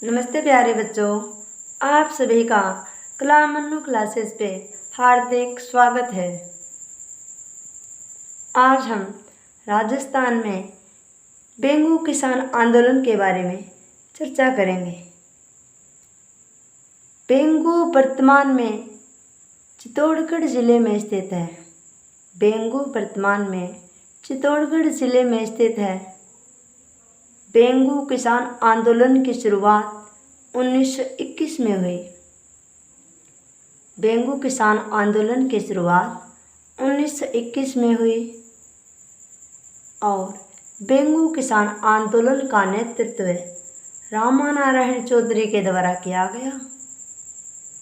नमस्ते प्यारे बच्चों, आप सभी का कलामन्नू क्लासेस पे हार्दिक स्वागत है। आज हम राजस्थान में बेंगू किसान आंदोलन के बारे में चर्चा करेंगे। बेंगू वर्तमान में चित्तौड़गढ़ जिले में स्थित है। बेंगू वर्तमान में चित्तौड़गढ़ जिले में स्थित है। बेंगू किसान आंदोलन की शुरुआत 1921 में हुई। बेंगू किसान आंदोलन की शुरुआत 1921 में हुई और बेंगू किसान आंदोलन का नेतृत्व रामानारायण चौधरी के द्वारा किया गया।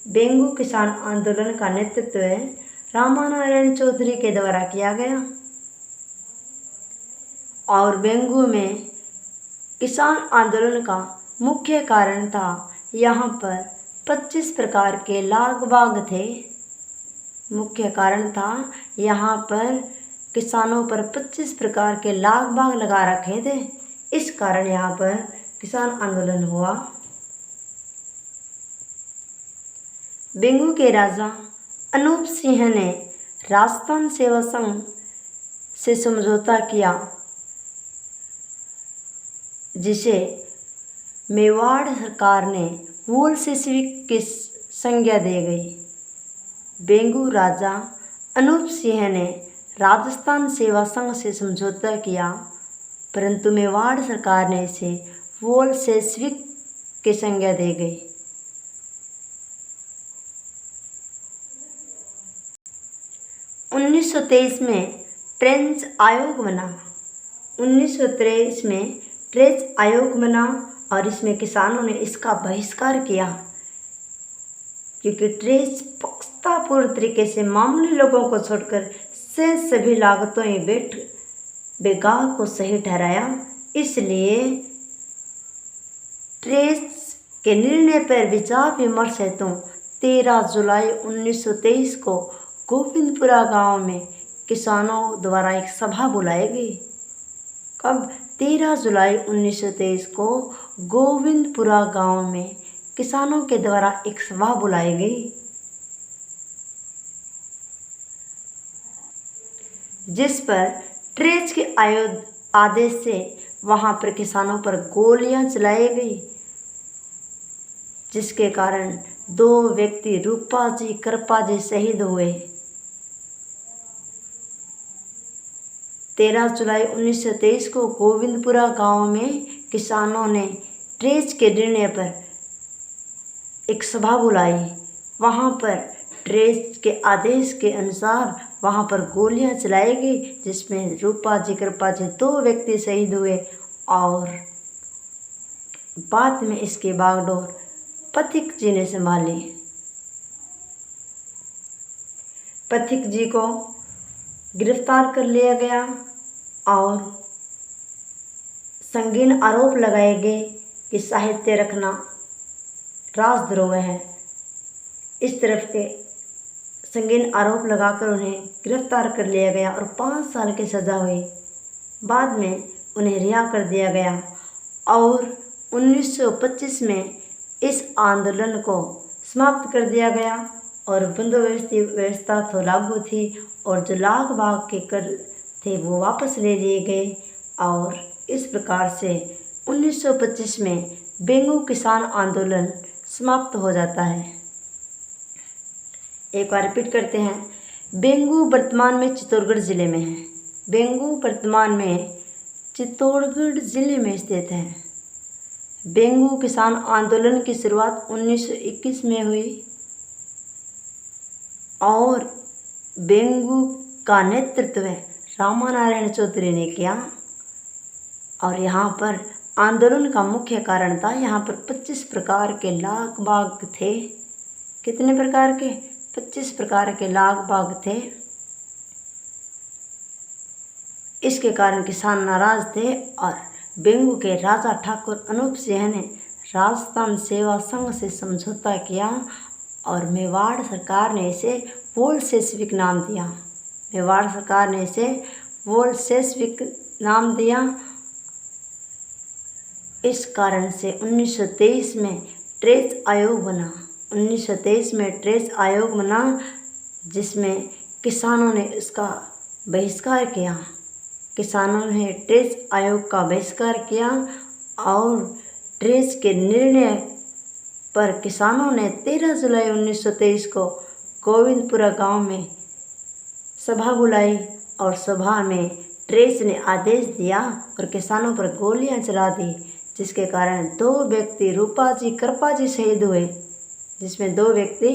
बेंगू किसान आंदोलन का नेतृत्व रामानारायण चौधरी के द्वारा किया गया और बेंगू में किसान आंदोलन का मुख्य कारण था यहाँ पर 25 प्रकार के लाग बाग थे। मुख्य कारण था यहाँ पर किसानों पर 25 प्रकार के लाग बाग लगा रखे थे। इस कारण यहाँ पर किसान आंदोलन हुआ। बेंगू के राजा अनूप सिंह ने राजस्थान सेवा संघ से समझौता किया, जिसे मेवाड़ सरकार ने मूल से स्वीक की संज्ञा दे गई। बेंगू राजा अनूप सिंह ने राजस्थान सेवा संघ से समझौता किया, परंतु मेवाड़ सरकार ने इसे वोल से स्वीक की संज्ञा दे गई। उन्नीस सौ 23 में ट्रेंच आयोग बना। 1923 में ट्रेंच आयोग बना और इसमें किसानों ने इसका बहिष्कार किया, क्योंकि ट्रेंच पक्षतापूर्ण तरीके से मामूली लोगों को छोड़कर से सभी लागतों बेगाह को सही ठहराया। इसलिए ट्रेंच के निर्णय पर विचार विमर्श हेतु 13 जुलाई 1923 को गोविंदपुरा गांव में किसानों द्वारा एक सभा बुलाई गई। कब? 13 जुलाई 1923 को गोविंदपुरा गांव में किसानों के द्वारा एक सभा बुलाई गई, जिस पर ट्रेंच के आदेश से वहां पर किसानों पर गोलियां चलाई गई, जिसके कारण 2 व्यक्ति रूपाजी करपाजी शहीद हुए। 13 जुलाई 1923 को गोविंदपुरा गांव में किसानों ने ट्रेंच के निर्णय पर एक सभा बुलाई। वहां पर ट्रेंच के आदेश के अनुसार वहां पर गोलियां चलाई गई, जिसमें रूपाजी कृपाजी 2 व्यक्ति शहीद हुए और बाद में इसकी बागडोर पथिक जी ने संभाली। पथिक जी को गिरफ्तार कर लिया गया और संगीन आरोप लगाए गए कि साहित्य रखना राजद्रोह है। इस तरफ के संगीन आरोप लगाकर उन्हें गिरफ्तार कर लिया गया और 5 साल की सज़ा हुई। बाद में उन्हें रिहा कर दिया गया और 1925 में इस आंदोलन को समाप्त कर दिया गया और बंदोबस्त व्यवस्था तो लागू थी और जो लाग बाग के कर थे वो वापस ले लिए गए और इस प्रकार से 1925 में बेंगू किसान आंदोलन समाप्त हो जाता है। एक बार रिपीट करते हैं। बेंगू वर्तमान में चित्तौड़गढ़ जिले में है। बेंगू वर्तमान में चित्तौड़गढ़ जिले में स्थित है। बेंगू किसान आंदोलन की शुरुआत 1921 में हुई और बेंगू का नेतृत्व रामानारायण चौधरी ने किया और यहाँ पर आंदोलन का मुख्य कारण था, यहाँ पर 25 प्रकार के लाग बाग थे। कितने प्रकार के? 25 प्रकार के लाग बाग थे। इसके कारण किसान नाराज थे और बेंगू के राजा ठाकुर अनूप सिंह ने राजस्थान सेवा संघ से समझौता किया और मेवाड़ सरकार ने इसे वोल से स्वीक नाम दिया। मेवाड़ सरकार ने इसे वोल से स्वीक नाम दिया इस कारण से 1923 में ट्रेस आयोग बना। 1923 में ट्रेस आयोग बना, जिसमें किसानों ने इसका बहिष्कार किया। किसानों ने ट्रेस आयोग का बहिष्कार किया और ट्रेस के निर्णय पर किसानों ने 13 जुलाई 1923 को गोविंदपुरा गांव में सभा बुलाई और सभा में ट्रेस ने आदेश दिया और किसानों पर गोलियां चला दी, जिसके कारण 2 व्यक्ति रूपाजी कृपाजी शहीद हुए, जिसमें 2 व्यक्ति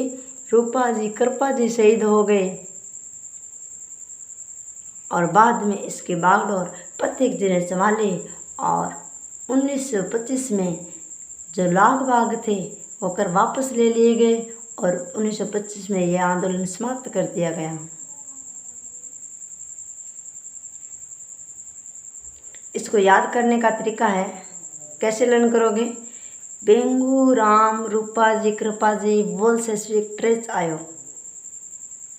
रूपाजी कृपाजी शहीद हो गए। और बाद में इसकी बागडोर प्रत्येक जी ने संभाली और 1925 में जो लाग बाग थे वो कर वापस ले लिए गए और 1925 में यह आंदोलन समाप्त कर दिया गया। इसको याद करने का तरीका है, कैसे लर्न करोगे? बेंगू राम रूपाजी कृपाजी बोल्शेविक ट्रेस आयोग।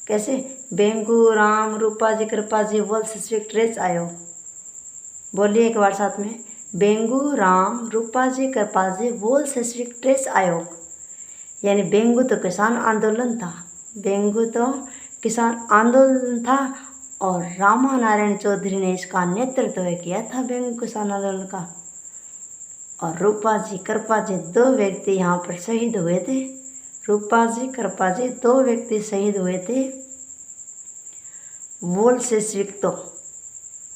कैसे? बेंगू राम रूपाजी कृपाजी बोल्शेविक ट्रेस आयोग। बोलिए एक बार साथ में, बेंगू राम रूपाजी कृपाजी बोल्शेविक ट्रेस आयोग। यानी बेंगू तो किसान आंदोलन था, बेंगू तो किसान आंदोलन था और रामा नारायण चौधरी ने इसका नेतृत्व किया था बेंगू किसान आंदोलन का। और रूपाजी कृपाजी 2 व्यक्ति यहाँ पर शहीद हुए थे। रूपाजी कृपाजी 2 व्यक्ति शहीद हुए थे। बोल्शेविक तो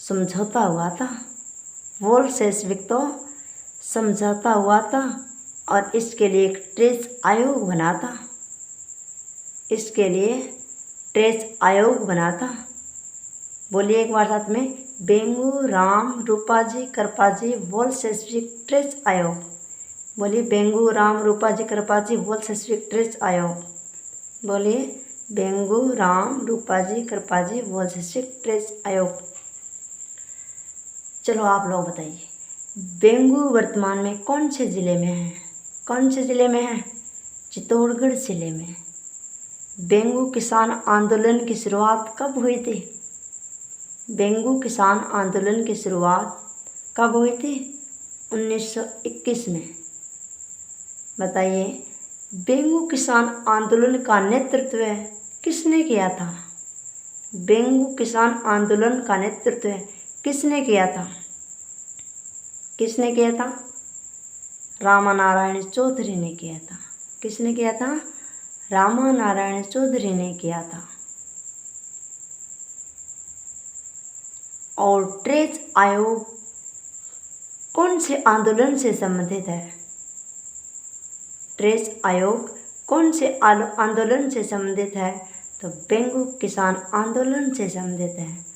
समझौता हुआ था, बोल्शेविक तो समझौता हुआ था और इसके लिए एक ट्रेस आयोग बना था। इसके लिए ट्रेस आयोग बना था। बोलिए एक बार साथ में, बेंगू राम रूपाजी कृपाजी बोल्शेविक ट्रेस आयोग। बोलिए बेंगू राम रूपाजी कृपाजी बोल्शेविक ट्रेस आयोग। बोलिए बेंगू राम रूपाजी कृपाजी बोल्शेविक ट्रेस आयोग। चलो आप लोग बताइए, बेंगू वर्तमान में कौन से ज़िले में है? कौन से ज़िले में है? चित्तौड़गढ़ ज़िले में। बेंगू किसान आंदोलन की शुरुआत कब हुई थी? बेंगू किसान आंदोलन की शुरुआत कब हुई थी? 1921 में। बताइए, बेंगू किसान आंदोलन का नेतृत्व किसने किया था? बेंगू किसान आंदोलन का नेतृत्व किसने किया था? किसने किया था? रामा नारायण चौधरी ने किया था। किसने किया था? रामा नारायण चौधरी ने किया था। और ट्रेस आयोग कौन से आंदोलन से संबंधित है? ट्रेस आयोग कौन से आंदोलन से संबंधित है? तो बेंगू किसान आंदोलन से संबंधित है।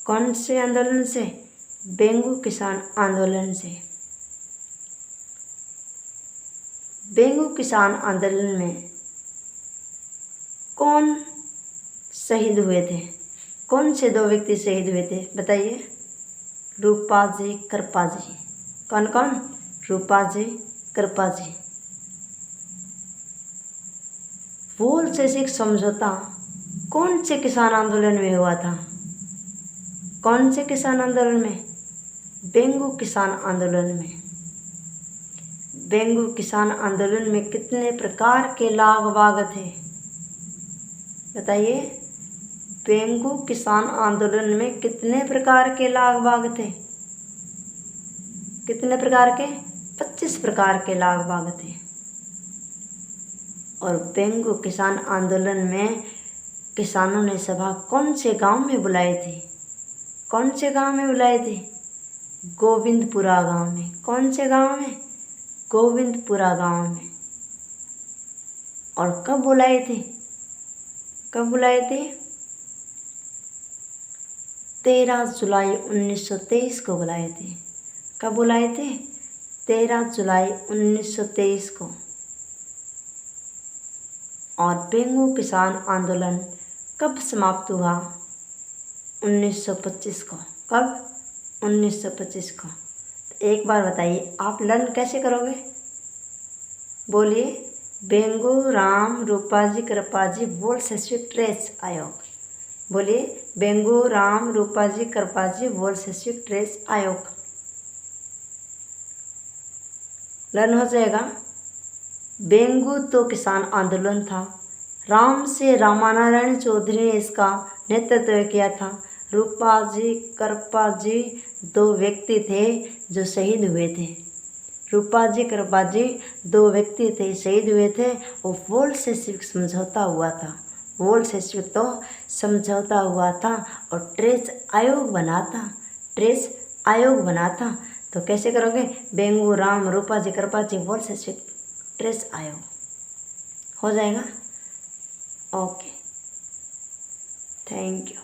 कौन से आंदोलन से? बेंगू किसान आंदोलन से। बेंगू किसान आंदोलन में कौन शहीद हुए थे? कौन से 2 व्यक्ति शहीद हुए थे? बताइए। रूपाजी कृपाजी। कौन कौन? रूपाजी कृपाजी। बोल्शेविक समझौता कौन से किसान आंदोलन में हुआ था? कौन से किसान आंदोलन में? बेंगू किसान आंदोलन में। बेंगू किसान आंदोलन में कितने प्रकार के लाग बाग थे? बताइए। बेंगू किसान आंदोलन में कितने प्रकार के लाग बाग थे? कितने प्रकार के? 25 प्रकार के लाग बाग थे। और बेंगू किसान आंदोलन में किसानों ने सभा कौन से गांव में बुलाई थी? कौन से गांव में बुलाई थी? गोविंदपुरा गांव में। कौन से गांव में? गोविंदपुरा गांव में। और कब बुलाई थी? कब बुलाई थी? 13 जुलाई 1923 को बुलाए थे। कब बुलाए थे? 13 जुलाई 1923 को। और बेंगू किसान आंदोलन कब समाप्त हुआ? 1925 को। कब? 1925 को। तो एक बार बताइए, आप लर्न कैसे करोगे? बोलिए। बेंगू राम रूपाजी कृपाजी बोल्शेविक ट्रेस आयोग। बोलिए। बेंगू राम रूपाजी कृपाजी बोल्शेविक ट्रेस आयोग। लर्न हो जाएगा। बेंगू तो किसान आंदोलन था। राम से रामानारायण चौधरी ने इसका नेतृत्व किया था। रूपा जी करपा जी 2 व्यक्ति थे जो शहीद हुए थे। रूपा जी करपा जी 2 व्यक्ति थे शहीद हुए थे। वो बोल्शेविक समझौता हुआ था। बोल्शेविक तो समझौता हुआ था और ट्रेस आयोग बना था। ट्रेस आयोग बना था। तो कैसे करोगे? बेंगू राम रूपा जी करपा जी बोल्शेविक ट्रेस आयोग हो जाएगा। Okay, thank you.